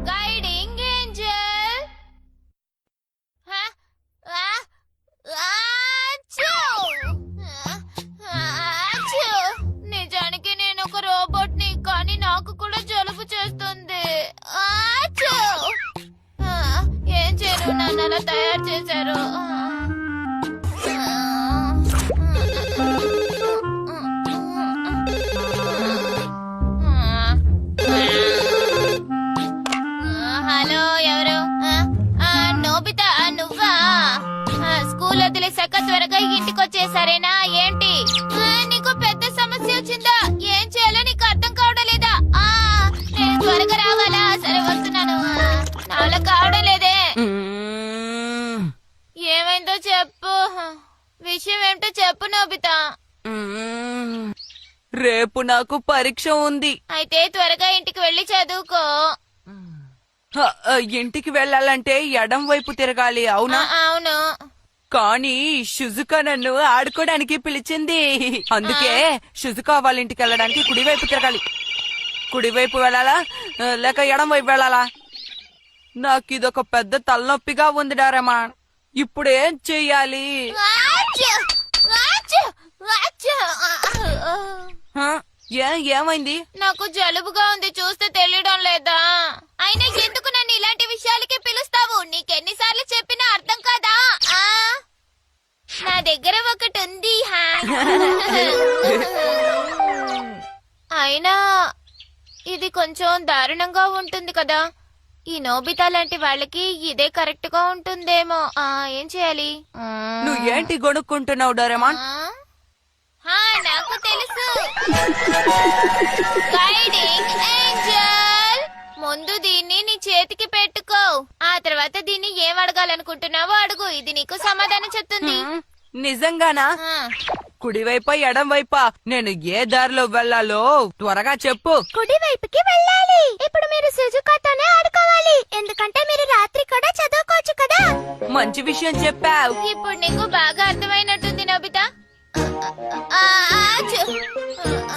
Guiding Angel. నిజానికి నేను ఒక రోబోట్ ని, కానీ నాకు కూడా జలుబు చేస్తుంది. ఏం చేయను, నన్ను అలా తయారు చేశారు. హలో, ఎవరు? నోబితా, నువ్వా? స్కూల్ వదిలేసాక త్వరగా ఇంటికి వచ్చేసారేనా ఏంటి? నీకు పెద్ద సమస్య వచ్చిందా? ఏం చేయాలో నీకు అర్థం కావడం లేదా? నేను త్వరగా రావాలా? సరే వస్తున్నాను. నాలో కావడం లేదే. ఏమైందో చెప్పు. విషయం ఏమిటో చెప్పు నోబితా. రేపు నాకు పరీక్ష ఉంది. అయితే త్వరగా ఇంటికి వెళ్లి చదువుకో. ఇంటికి వెళ్ళాలంటే ఎడం వైపు తిరగాలి, అవునా? అవును. కానీ షుజుకా నన్ను ఆడుకోవడానికి పిలిచింది. అందుకే షుజుకా వాళ్ళ ఇంటికి వెళ్ళడానికి కుడివైపు తిరగాలి. కుడివైపు వెళ్ళాలా లేక ఎడం వైపు వెళ్ళాలా? నాకు ఇదొక పెద్ద తలనొప్పిగా ఉంది డారమా. ఇప్పుడు ఏం చెయ్యాలి? ఏమైంది? నాకు జలుబుగా ఉంది, చూస్తే తెలియడం లేదా? అయినా ఎందుకు నన్ను ఇలాంటి విషయాలకి పిలుస్తావు? నీకెన్నిసార్లు చెప్పినా అర్థం కాదా? నా దగ్గర ఒకటి ఉంది. అయినా ఇది కొంచెం దారుణంగా ఉంటుంది కదా. ఈ నోబితా లాంటి వాళ్ళకి ఇదే కరెక్ట్ గా ఉంటుందేమో. ఏం చేయాలి? నువ్వు ఏంటి గొనుక్కుంటున్నావు డోరేమాన్? నాకు తెలుసు. గైడింగ్ ఏంజల్, ముందు దీన్ని నీ చేతికి పెట్టుకో. ఆ తర్వాత దీన్ని ఏం అడగాలనుకుంటున్నావో అడుగు. ఇది నీకు సమాధానం చెప్తుంది. నిజంగానా? కుడివైపా ఎడం వైపా? నేను ఏ దారిలో వెళ్ళాలో త్వరగా చెప్పు. కుడివైపుకి వెళ్ళాలి. ఇప్పుడు మీరు సుజుకాతోనే ఆడుకోవాలి, ఎందుకంటే మీరు రాత్రి కూడా చదువుకోవచ్చు కదా. మంచి విషయం చెప్పావు. ఇప్పుడు నీకు బాగా అర్థమైనట్టుంది నోబితా.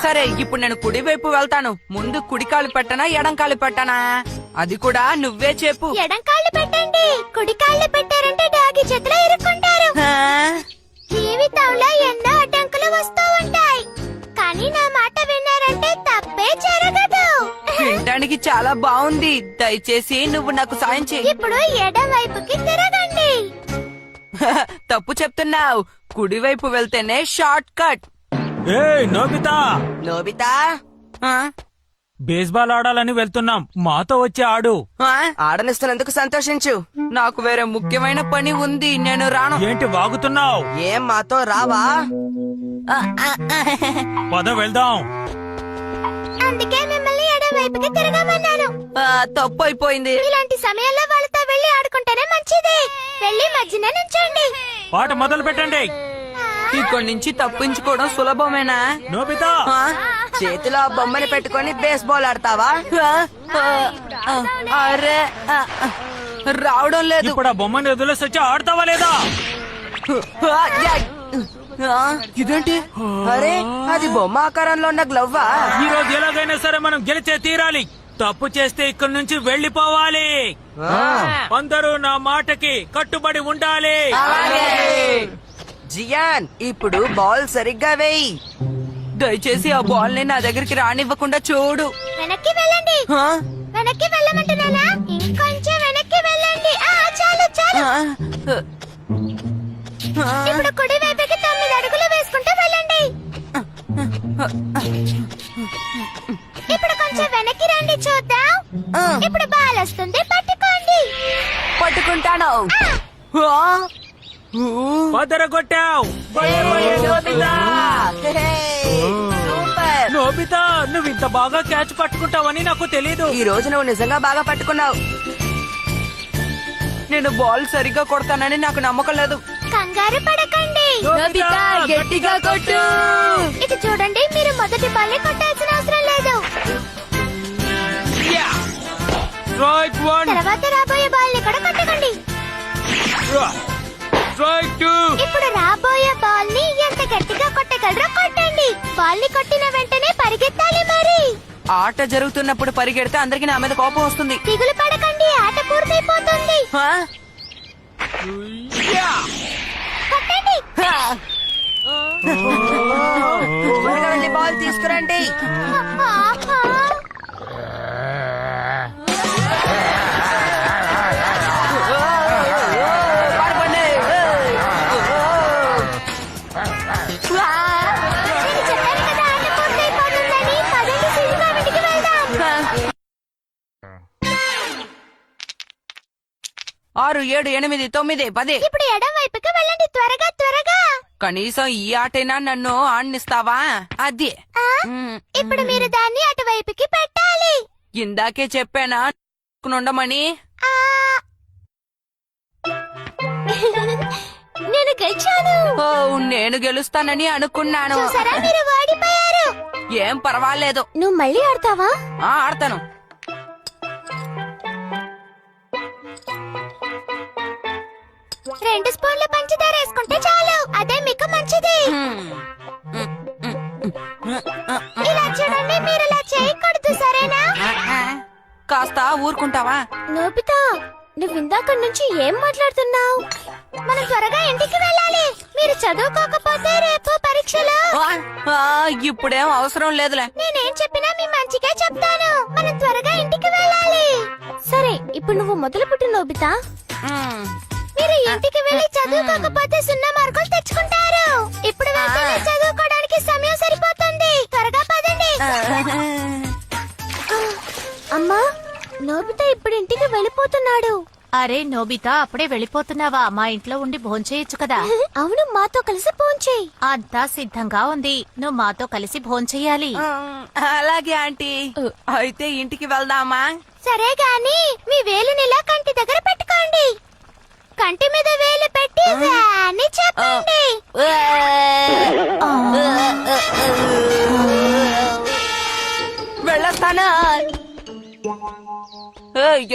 సరే, ఇప్పుడు నేను కుడివైపు వెళ్తాను. ముందు కుడి కాలు పెట్టనా ఎడం కాలు పెట్టనా? అది కూడా నువ్వే చెప్పు. ఎడం కాళ్ళు పెట్టండి. కుడి కాళ్ళు పెట్టారంటే డాగి చేతిలో ఇరుక్కుంటారు. జీవితంలో ఎన్నో అడ్డంకులు వస్తూ ఉంటాయి, కానీ నా మాట విన్నారంటే తప్పే జరగదు. వినడానికి చాలా బాగుంది. దయచేసి నువ్వు నాకు సాయం చేయి. ఇప్పుడు ఎడం వైపుకి తిరగండి. తప్పు చెప్తున్నావు. కుడివైపు వెళ్తేనే short cut. Nobita, Nobita, baseball ఆడాలని వెళ్తున్నాం, మాతో వచ్చి ఆడు. ఆడనిస్తున్నందుకు సంతోషించు. నాకు వేరే ముఖ్యమైన పని ఉంది, నేను రాను. ఏంటి వాగుతున్నావు? ఏం మాతో రావా? పద వెళ్దాం. అందుకే మిమ్మల్ని ఎడం వైపుకి తిరగమన్నాను. తప్పు అయిపోయింది. ఇలాంటి సమయంలో వాళ్ళతో వెళ్లి ఆడుకుంటేనే మంచిది. వెళ్లి మధ్యన నుంచోండి. పాట మొదలు పెట్టండి. ఇక్కడి నుంచి తప్పించుకోవడం సులభమేనా? నోబితా, చేతిలో ఆ బొమ్మని పెట్టుకొని బేస్బాల్ ఆడతావా? అరే, రావడం లేదు. ఇప్పుడు ఆ బొమ్మని వదిలేసి వచ్చి ఆడతావా లేదా? ఇదేంటి? అరే, అది బొమ్మ ఆకారంలో ఉన్న గ్లవ్వా? ఈ రోజు ఎలాగైనా సరే మనం గెలిచే తీరాలి. తప్పు చేస్తే ఇక్కడి నుంచి వెళ్లిపోవాలి. అందరూ నా మాటకి కట్టుబడి ఉండాలి. జియాన్, ఇప్పుడు బాల్ సరిగ్గా వేయి. దయచేసి ఆ బాల్ ని నా దగ్గరికి రానివ్వకుండా చూడు. వెనక్కి వెళ్ళండి. వెనక్కి వెళ్ళమంటున్నానా? ఇంకొంచెం వెనక్కి వెళ్ళండి. చాలు చాలు. ఇప్పుడు కుడి వైపుకి 9 అడుగులు వేసుకుంటూ వెళ్ళండి. ఇప్పుడు కొంచెం వెనక్కి రండి, చూద్దాం. ఇప్పుడు బాల్ వస్తుంది, పట్టుకోండి. పట్టుకుంటాను. కొట్టావు. నోబితా, నువ్వు ఇంత బాగా క్యాచ్ పట్టుకుంటావని నాకు తెలీదు. ఈ రోజు నువ్వు నిజంగా బాగా పట్టుకున్నావు. నేను బాల్ సరిగ్గా కొడతానని నాకు నమ్మకం లేదు. కంగారు పడకండి. నోబితా, గట్టిగా కొట్టు. ఇది చూడండి, మీరు మొదటి బాల్ కొట్టాల్సిన అవసరం లేదు. తర్వాత రాబోయే బాల్ ని కూడా కొట్టకండి. ఇప్పుడు రాబోయే బాల్ ని ఎంత గట్టిగా కొట్టగలరో కొట్టండి. బాల్ ని కొట్టిన వెంటనే పరిగెత్తాలి. మరి ఆట జరుగుతున్నప్పుడు పరిగెడితే అందరికి నా మీద కోపం వస్తుంది. దిగులు పడకండి, ఆట పూర్తయిపోతుంది. ఆ? కొట్టండి. ఆ! త్వరగా వెళ్ళి బాల్ తీసుకురండి. పడుకోండి. నేను చెప్పాను కదా, ఆట పూర్తయిపోతుందని. పదండి, శిజుకా ఇంటికి వెళ్దాం. 6, 7, 8, 9, 10. ఇప్పుడు ఎడం వైపుకి వెళ్ళండి, త్వరగా త్వరగా. కనీసం ఈ ఆటైనా నన్ను ఆడనిస్తావా? అది ఆ? ఇప్పుడు మీరు దాన్ని అటువైపుకి పెట్టాలి. ఇందాకే చెప్పానా ఉండమని. ఆ. నేను గెలిచాను. ఓ, నేను గెలుస్తానని అనుకున్నాను. చూసారా, మీరు ఓడిపోయారు. ఏం పర్వాలేదు. నువ్వు మళ్ళీ ఆడతావా? ఆడతాను. రెండు స్పూన్ల పంచదార వేసుకుంటే చాలు, అదే మీకు మంచిది. ఇలా చూడండి, మీరు ఇలా చేయకూడదు, సరేనా? కాస్త ఊరుకుంటావా? నోబితా, నువ్వు ఇందాక నుంచి ఏం మాట్లాడుతున్నావు? మనం త్వరగా ఇంటికి వెళ్ళాలి. మీరు చదువుకోకపోతే రేపు పరీక్షలు. ఇప్పుడేం అవసరం లేదులే. నేనేం చెప్పినా మీ మంచిగా చెప్తాను. మనం త్వరగా ఇంటికి వెళ్ళాలి. సరే, ఇప్పుడు నువ్వు మొదలు పుట్టు నోబితా. మీరు ఇంటికి వెళ్ళి చదువుకోకపోతే 0 మార్కులు తెచ్చుకుంటారు. ఇప్పుడు వెళ్తేనే చదువుకోవడానికి సమయం సరిపోతుంది. త్వరగా పదండి. అమ్మా, నోబితా ఇప్పుడు ఇంటికి వెళ్ళిపోతున్నాడు. అరే నోబితా, అప్పుడే వెళ్ళిపోతున్నావా? మా ఇంట్లో ఉండి భోంచేయొచ్చు కదా. అవును, మాతో కలిసి భోంచేయ్. అంతా సిద్ధంగా ఉంది, నువ్వు మాతో కలిసి భోంచెయ్యాలి. అలాగే ఆంటీ. అయితే ఇంటికి వెళ్దామా? సరే గాని మీ వేలునిలా కంటి దగ్గర పెట్టుకోండి. కంటి మీద వేలు పెట్టి అని చెప్పండి. వెళ్ళొస్తానా?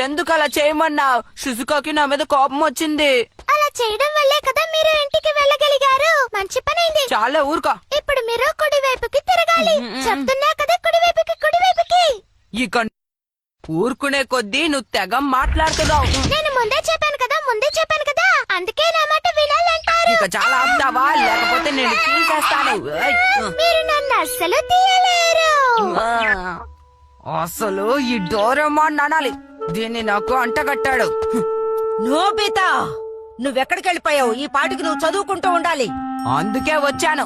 ఎందుకు అలా చేయమన్నావు? షిజుకాకి నా మీద కోపం వచ్చింది. అలా చేయడం వల్లే కదా మీరు ఇంటికి వెళ్ళగలిగారు. మంచి పనైంది. చాలా ఊరుకో. ఇప్పుడు మీరు కుడి వైపుకి తిరగాలి. చెప్తున్నా కదా, కుడి వైపుకి, కుడి వైపుకి. ఇక ఊరుకునే కొద్దీ నువ్వు తెగ మాట్లాడుతున్నావు. నేను ముందే చెప్పాను కదా, ముందే చెప్పాను కదా. అందుకే నా మాట వినాలంటారు. ఇక చాలా ఆపుతావా? లేకపోతే నేను తీసేస్తాను. మీరు నన్ను అస్సలు తీయలేరు. అసలు ఈ డోరేమాన్ అనాలి. దీన్ని నాకు అంటగట్టాడు. నోబితా, నువ్వెక్కడికి వెళ్ళిపోయావు? ఈ పాటికి నువ్వు చదువుకుంటూ ఉండాలి. అందుకే వచ్చాను.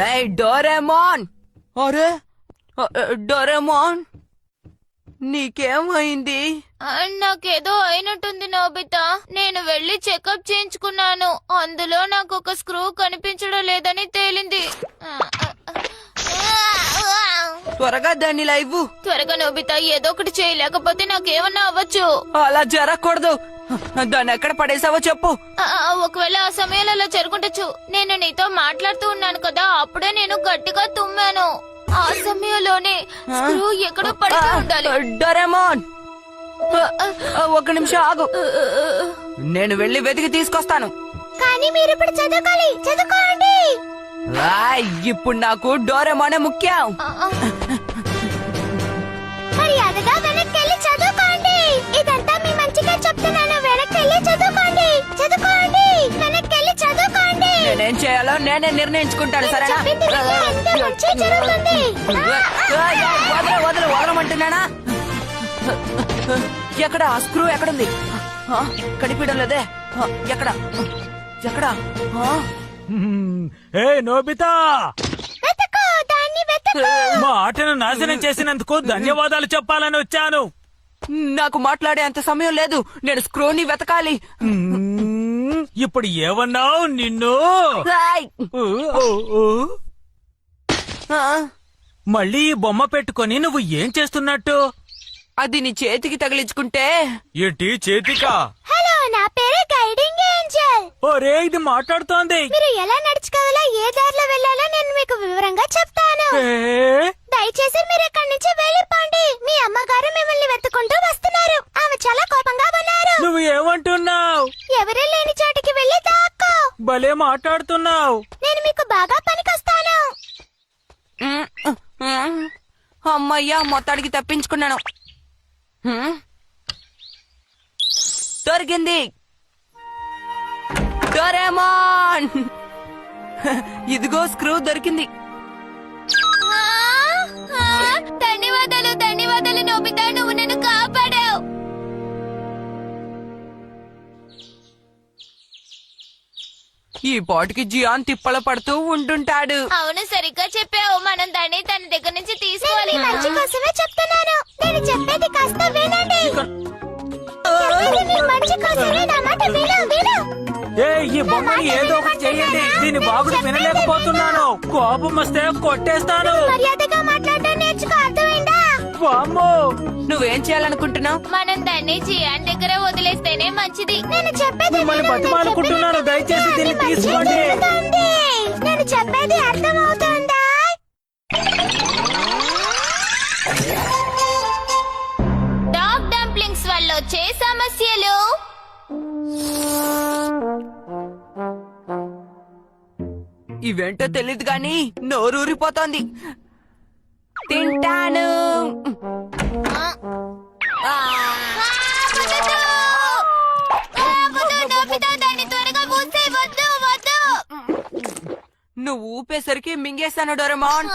ఏయ్ డోరేమాన్! అరే డోరేమాన్, నీకేమైంది? నాకేదో అయినట్టుంది నోబితా. నేను వెళ్లి చెకప్ చేయించుకున్నాను. అందులో నాకు ఒక స్క్రూ కనిపించడం లేదని తేలింది. త్వరగా దాన్ని లైవ్. త్వరగా నోబితా, ఏదో ఒకటి చేయలేకపోతే నాకేమన్నా అవ్వచ్చు. అలా జరగకూడదు. దాన్ని ఎక్కడ పడేసావో చెప్పు. ఒకవేళ ఆ సమయంలో అలా జరుగుండొచ్చు. నేను నీతో మాట్లాడుతూ ఉన్నాను కదా, అప్పుడే నేను గట్టిగా తుమ్మాను. ఆ సమయంలోనే స్క్రూ ఎక్కడో పడితే ఉండాలి. డోరేమాన్, ఒక్క నిమిషం ఆగు. నేను వెళ్ళి వెతికి తీసుకొస్తాను. కానీ మీరు ఇప్పుడు చదువుకోవాలి. చదువుకోండి. ఇప్పుడు నాకు డోరేమానే ముఖ్యం. మర్యాదగా వెనక్కెళ్ళి చదువుకోండి. ఇదంతా మీ మంచిగా చెప్తున్నాను. వెనక్కెళ్ళి చదువుకోండి. చదువుకోండి, వెనక్కెళ్ళి చదువుకోండి. నేనేం చేయాలో నేనే నిర్ణయించుకుంటాను, సరేనా? చెప్పింది విని అంతా మంచి జరుగుతుంది. వదలమంటున్నానా? ఎక్కడ ఆ స్క్రూ ఎక్కడుంది? కనిపించడం లేదే. ఎక్కడ ఎక్కడ? ఏ నోబితా, వెతుకు, దాన్ని వెతుకు. మా ఆటను నాశనం చేసినందుకు ధన్యవాదాలు చెప్పాలని వచ్చాను. నాకు మాట్లాడే అంత సమయం లేదు. నేను స్క్రూని వెతకాలి. ఇప్పుడు ఏమన్నావు? నిన్ను రాయ్. మళ్ళీ ఈ బొమ్మ పెట్టుకొని నువ్వు ఏం చేస్తున్నట్టు? అది నీ చేతికి తగిలించుకుంటే. ఏంటి చేతికా? హలో, నా పేరు గైడింగ్ ఏంజల్. ఒరే, ఇది మాట్లాడుతోంది. మీరు ఎలా నడుచుకోవాలో, ఏ దారిలో వెళ్ళాలో నేను మీకు వివరంగా చెప్తాను. దయచేసి మీరు ఇక్కడి నుంచి వెళ్ళిపోండి. మీ అమ్మగారు మిమ్మల్ని వెతుకుంటూ వస్తున్నారు. ఆమె చాలా కోపంగా ఉన్నారు. నువ్వు ఏమంటున్నావు? ఎవరూ లేని చోటికి వెళ్ళి దాక్కో. భలే మాట్లాడుతున్నావు. నేను మీకు బాగా పనికొస్తాను. అమ్మయ్యా మొత్తానికి తప్పించుకున్నాను. హ్మ్? దొరికింది డోరేమాన్. ఇదిగో స్క్రూ దొరికింది. ధన్యవాదాలు ధన్యవాదాలు నోబితా, నువ్వు నన్ను కాపాడావు. ఈ పాటికి జియాన్ తిప్పల పడుతూ ఉంటుంటాడు. అవును, సరిగ్గా చెప్పావు. మనం దాన్ని తన దగ్గర నుంచి తీసుకోవాలి. మంచి కోసమే చెప్తున్నాను. నేను చెప్పేది కాస్త వినండి. మంచి కోసమే నా మాట విను విను. ఏ ఈ బొమ్మని ఏదో ఒకటి చెయ్యండి. దీని బాగుడు వినలేకపోతున్నాను. కోపం వస్తే కొట్టేస్తాను. మర్యాదగా మాట్లాడటం నేర్చుకో, అర్థమైందా? వామ్మో! నువ్వేం చేయాలనుకుంటున్నావు? మనం దాన్ని జియాన్ దగ్గర వదిలేస్తేనే మంచిది. నేను చెప్పేది మిమ్మల్ని బతిమాలుకుంటున్నాను, దయచేసి దీన్ని తీసుకోండి. నేను చెప్పేది అర్థమవుతుందా? డాగ్ డంప్లింగ్స్ వల్ల వచ్చే సమస్యలు. ఇవేంటో తెలీదు గాని నోరూరిపోతోంది. తింటాను. నువ్వు ఊపేసరికి మింగేస్తాను డోరేమాన్.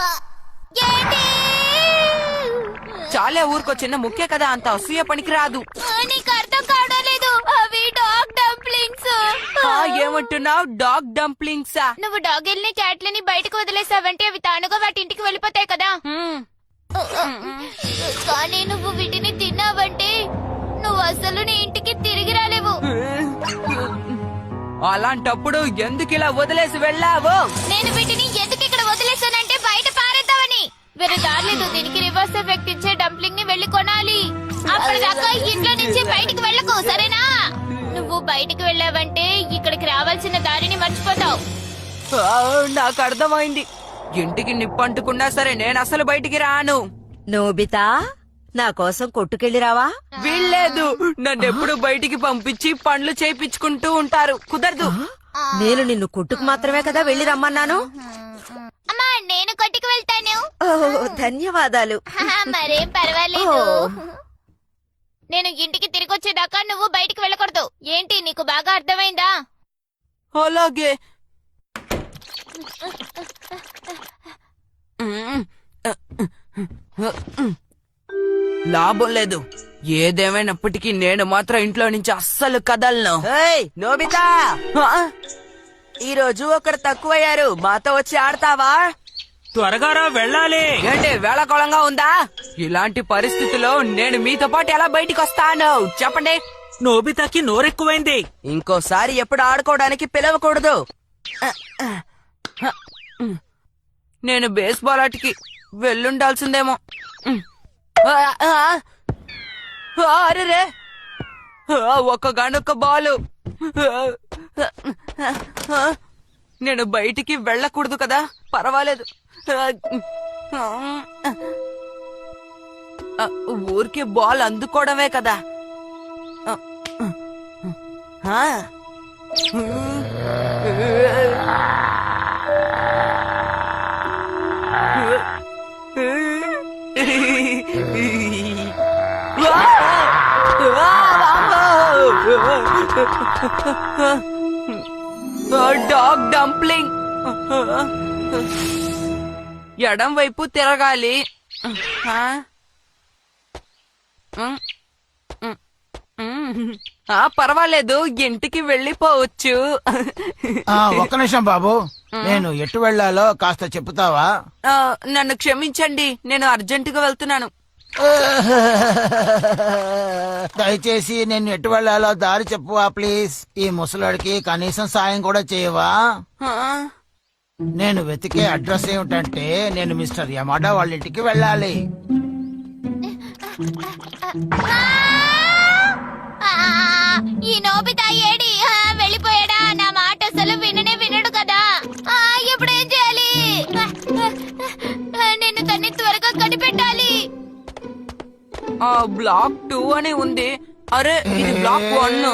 చాలే, ఊరుకో, చిన్న ముఖ్య కదా, అంత అసూయ పనికి రాదు. నీకు అర్థం కావడం లేదు. అవి డాగ్ డంప్లింగ్స్. ఏమంటున్నావు? డాగ్ డంప్లింగ్సా? నువ్వు డాగిల్ని క్యాట్లని బయటకు వదిలేసావంటే అవి తానుగా వాటి ఇంటికి వెళ్ళిపోతాయి కదా. కానీ నువ్వు వీటిని తిన్నావంటే నువ్వు అసలు నీ ఇంటికి తిరిగి రాలేవు. అలాంటప్పుడు ఎందుకు ఇలా వదిలేసి వెళ్ళావు? నేను వీటిని ఎందుకు ఇక్కడ వదిలేసానంటే బయట పారేద్దామని. వేరే దారిలేదు. దీనికి రివర్స్ ఎఫెక్ట్ ఇచ్చే డంప్లింగ్ ని వెళ్లి కొనాలి. అప్పటిదాకా ఇంట్లో నుంచి బయటికి వెళ్ళకు, సరేనా? నువ్వు బయటికి వెళ్ళావంటే ఇక్కడికి రావాల్సిన దారిని మర్చిపోతావు. నాకు అర్థమైంది. ఇంటికి నిప్పంటుకున్నా సరే నేను అసలు బయటికి రాను. నోబితా, నా కోసం కొట్టుకెళ్ళి రావా? వీల్లేదు. నన్ను ఎప్పుడు బయటికి పంపించి పనులు చేయించుకుంటూ ఉంటారు. కుదరదు. నేను నిన్ను కొట్టుకు మాత్రమే కదా వెళ్ళి రమ్మన్నాను. అమ్మా, నేను కొట్టుకు వెళ్తాను. ఓ, ధన్యవాదాలు. మరేం పర్వాలేదు. ఓ. నేను ఇంటికి తిరిగి వచ్చేదాకా నువ్వు బయటికి వెళ్ళకూడదు. ఏంటి, నీకు బాగా అర్థమైందా? అలాగే. లాభం లేదు. ఏదేమైనప్పటికీ నేను మాత్రం ఇంట్లో నుంచి అస్సలు కదలను. నోబితా, ఆ? ఈ రోజు ఒకరు తక్కువయ్యారు. మాతో వచ్చి ఆడతావా? త్వరగా రా, వెళ్ళాలి. ఏంటి వేళకోళంగా ఉందా? ఇలాంటి పరిస్థితుల్లో నేను మీతో పాటు ఎలా బయటికి వస్తాను చెప్పండి. నోబితాకి నోరెక్కువైంది. ఇంకోసారి ఎప్పుడు ఆడుకోవడానికి పిలవకూడదు. నేను బేస్బాల్ ఆటకి వెళ్ళుండాల్సిందేమో. అరే, ఒక్క గనుక్క బాలు. నేను బయటికి వెళ్ళకూడదు కదా. పర్వాలేదు. ఊరికి బాల్ అందుకోవడమే కదా. Dog dumpling. ఎడం వైపు తిరగాలి. పర్వాలేదు, ఇంటికి వెళ్ళిపోవచ్చు. ఒక్క నిమిషం బాబు, నేను ఎటు వెళ్ళాలో కాస్త చెప్తావా? నన్ను క్షమించండి, నేను అర్జెంటుగా వెళ్తున్నాను. దయచేసి నేను ఎటు వెళ్ళాలో దారి చెప్పువా ప్లీజ్. ఈ ముసలాడికి కనీసం సాయం కూడా చేయవా? నేను వెతికే అడ్రస్ ఏమిటంటే నేను మిస్టర్ యమాడా వాళ్ళ ఇంటికి వెళ్ళాలి. ఈ నోబితా ఏడి? వెళ్ళిపోయాడా? నా మాట అసలు విననే వినడు కదా. ఇప్పుడు ఏం చేయాలి? నేను తన్ని త్వరగా కనిపెట్టాలి. బ్లాక్ 2 అని ఉంది. అరే, ఇది బ్లాక్ 1.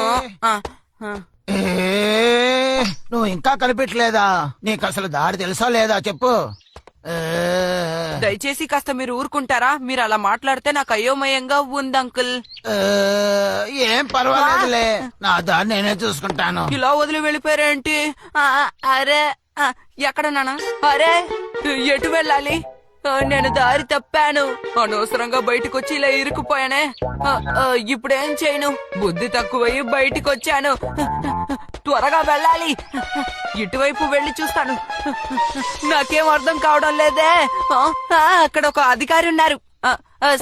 నువ్వు ఇంకా కనిపెట్టలేదా? నీకు అసలు దారి తెలుసా లేదా చెప్పు. దయచేసి కాస్త మీరు ఊరుకుంటారా? మీరు అలా మాట్లాడితే నాకు అయోమయంగా ఉంది అంకుల్. ఏం పర్వాలేదులే, నా దారి నేనే చూసుకుంటాను. ఇలా వదిలి వెళ్ళిపోయారేంటి? అరే ఎక్కడ నానా? అరే ఎటు వెళ్ళాలి? నేను దారి తప్పాను. అనవసరంగా బయటకు వచ్చి ఇలా ఇరుక్కుపోయానే. ఇప్పుడేం చేయను? బుద్ధి తక్కువయ్యి బయటికి వచ్చాను. త్వరగా వెళ్ళాలి. ఇటువైపు వెళ్ళి చూస్తాను. నాకేం అర్థం కావడం లేదే. అక్కడ ఒక అధికారి ఉన్నారు.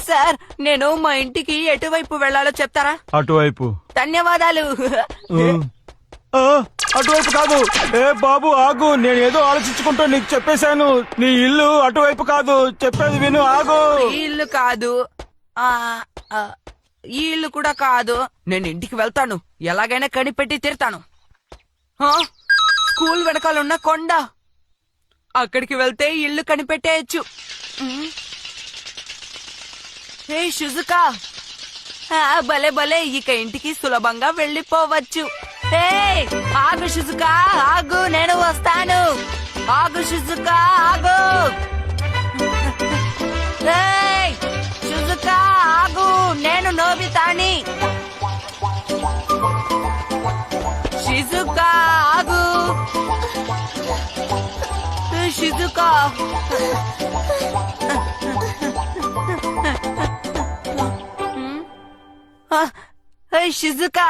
సార్, నేను మా ఇంటికి ఎటువైపు వెళ్ళాలో చెప్తారా? అటువైపు. ధన్యవాదాలు. అటువైపు కాదు. ఏ బాబు ఆగు, నేను ఏదో ఆలోచించుకుంటూ నీకు చెప్పేశాను. నీ ఇల్లు అటువైపు కాదు, చెప్పేది విను, ఆగు. ఈ ఇల్లు కాదు, ఈ ఇల్లు కూడా కాదు. నేను ఇంటికి వెళ్తాను, ఎలాగైనా కనిపెట్టి తీరుతాను. స్కూల్ వెనకాలన్న కొండ, అక్కడికి వెళ్తే ఇల్లు కనిపెట్టేయచ్చు. హే షుజుకా, భలే భలే, ఇక ఇంటికి సులభంగా వెళ్ళిపోవచ్చు. హే ఆగు షుజుకా, ఆగు, నేను వస్తాను. ఆగు షుజుకా, ఆగు. షుజుకా ఆగు, నేను నోబితాని. షిజుకా ఆగు. షిజుకా షిజుకా,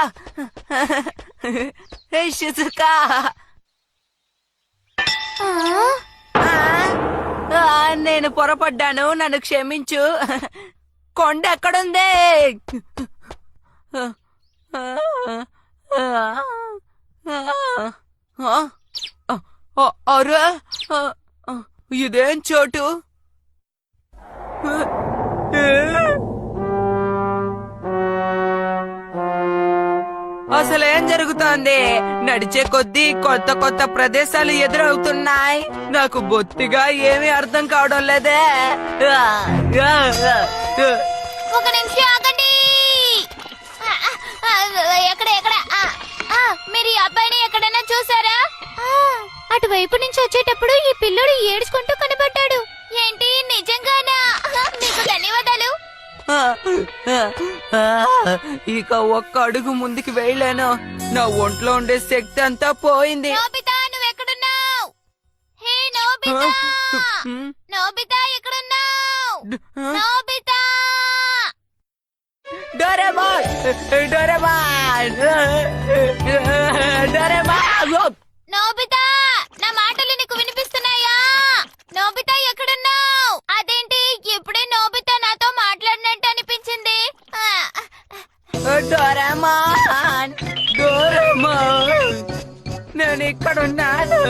షిజుకా, నేను పొరపడ్డాను, నన్ను క్షమించు. కొండ ఎక్కడుంది? అరే ఇదేం చోటు? అసలేం జరుగుతోంది? నడిచే కొద్దీ కొత్త కొత్త ప్రదేశాలు ఎదురవుతున్నాయి. నాకు బొత్తిగా ఏమీ అర్థం కావడం లేదే. ఒక నిమిషం ఆగండి. ఎక్కడ ఎక్కడ? మీరు ఈ అబ్బాయిని ఎక్కడైనా చూసారా? అటువైపు నుంచి వచ్చేటప్పుడు ఈ పిల్లోడు ఏడ్చుకుంటూ కనబడ్డాడు. ఏంటి, నిజంగానా? మీకు ధన్యవాదాలు. ఇక ఒక్క అడుగు ముందుకు వేయలేను. నా ఒంట్లో ఉండే శక్తి అంతా పోయింది. నోబితా, నువ్వెక్కడున్నావు? హే నోబితా, నోబితా ఎక్కడున్నావు? Nobita, Doraemon, Doraemon, Doraemon. Nobita, నా మాటలు నీకు వినిపిస్తున్నాయా? నోబితా ఎక్కడున్నావు? అదేంటి ఇప్పుడే నోబితా నాతో మాట్లాడినట్టు అనిపించింది. డోరేమాన్, డోరేమాన్, నేను ఇక్కడున్నాను.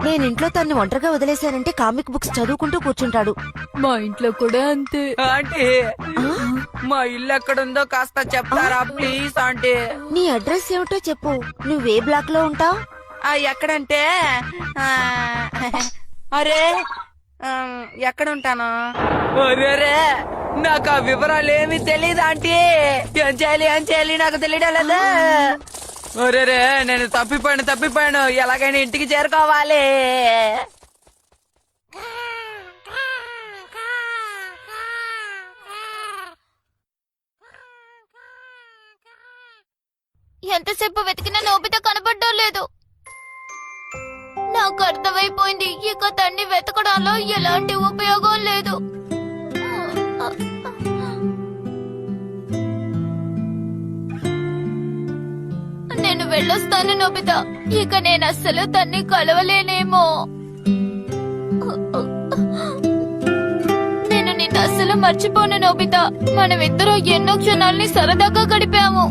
నేను ఇంట్లో తన్ని ఒంటరిగా వదిలేశానంటే కామిక్ బుక్స్ చదువుకుంటూ కూర్చుంటాడు. మా ఇంట్లో కూడా అంతే. ఆంటీ, మా ఇల్లు ఎక్కడుందో కాస్త చెప్తారా ప్లీజ్? ఆంటీ, నీ అడ్రస్ ఏమిటో చెప్పు. నువ్వే బ్లాక్ లో ఉంటావు? ఎక్కడంటే, అరే ఎక్కడుంటాను? అరే నాకు ఆ వివరాలు ఏమి తెలియదు ఆంటీ. ఏం చేయాలి నాకు తెలియడం లేదా? అరే నేను తప్పిపోయాను. ఎలాగైనా ఇంటికి చేరుకోవాలి. ఎంతసేపు వెతికినా నోబితా కనబడ్డం లేదు. నాకు అర్థమైపోయింది, ఇక తన్ని వెతకడంలో ఎలాంటి ఉపయోగం లేదు. నేను వెళ్ళొస్తాను నోబితా. ఇక నేను అస్సలు తన్ని కలవలేనేమో. నేను నిన్ను అస్సలు మర్చిపోను నోబితా. మనమిద్దరం ఎన్నో క్షణాల్ని సరదాగా గడిపాము.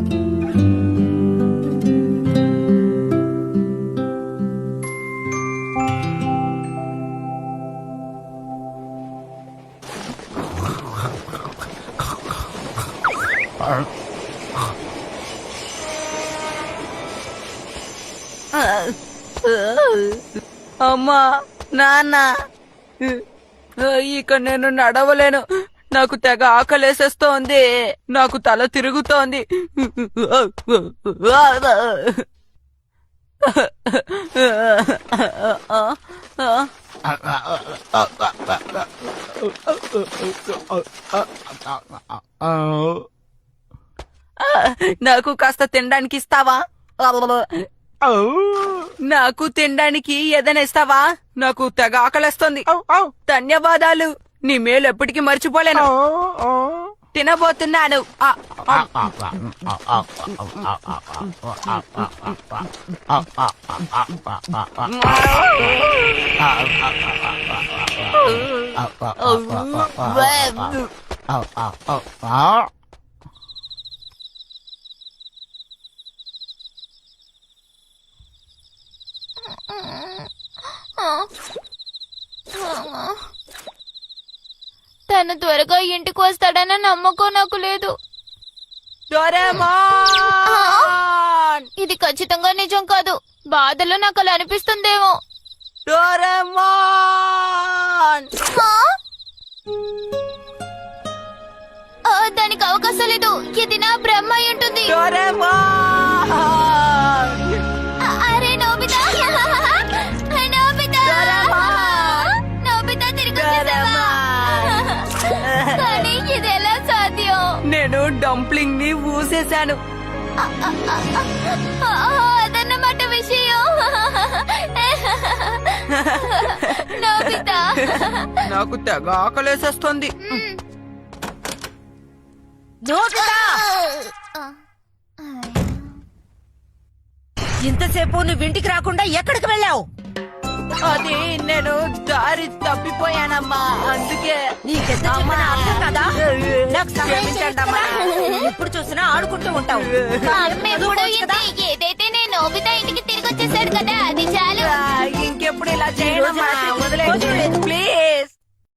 అమ్మా, నాన్న, ఇక నేను నడవలేను. నాకు తెగ ఆకలేసేస్తోంది. నాకు తల తిరుగుతోంది. నాకు కాస్త తినడానికి ఇస్తావా? నాకు తినడానికి ఏదైనా ఇస్తావా? నాకు తెగ ఆకలేస్తుంది. ధన్యవాదాలు, నీ మేలు ఎప్పటికీ మర్చిపోలేను. తినబోతున్నాను. తను త్వరగా ఇంటికి వస్తాడన్న నమ్మకం నాకు లేదు. డోరేమోన్! ఇది ఖచ్చితంగా నిజం కాదు. బాధలో నాకు అలా అనిపిస్తుందేమో. డోరేమోన్! ఆ? దానికి అవకాశం లేదు. ఇది నా బ్రహ్మ అయి ఉంటుంది. డోరేమోన్! అరే నోబితా, నోబితా, నోబితా తిరిగి వచ్చేసావా? కానీ ఇది ఎలా సాధ్యం? నేను డంప్లింగ్ ని ఊసేశాను. అదన్నమాట విషయం. నోబితా, నాకు తెగ ఆకలేసేస్తుంది. నోబితా, ఇంతసేపు నువ్వు ఇంటికి రాకుండా ఎక్కడికి వెళ్ళావు? అది నేను దారి తప్పిపోయానమ్మా, అందుకే. నీకెంత చెప్పినా అర్థం కదా? నాకు సహాయం చేయొచ్చుగా? ఎప్పుడు చూసినా ఆడుకుంటూ ఉంటావు. అమ్మ ఎప్పుడూ ఇంతే. ఏదైతే నేను నోబితా ఇంటికి తిరిగి వచ్చేసాడు కదా, అది చాలు. ఇంకెప్పుడు ఇలా చేయడం రోజు వదిలేదు లేదు. ప్లీజ్.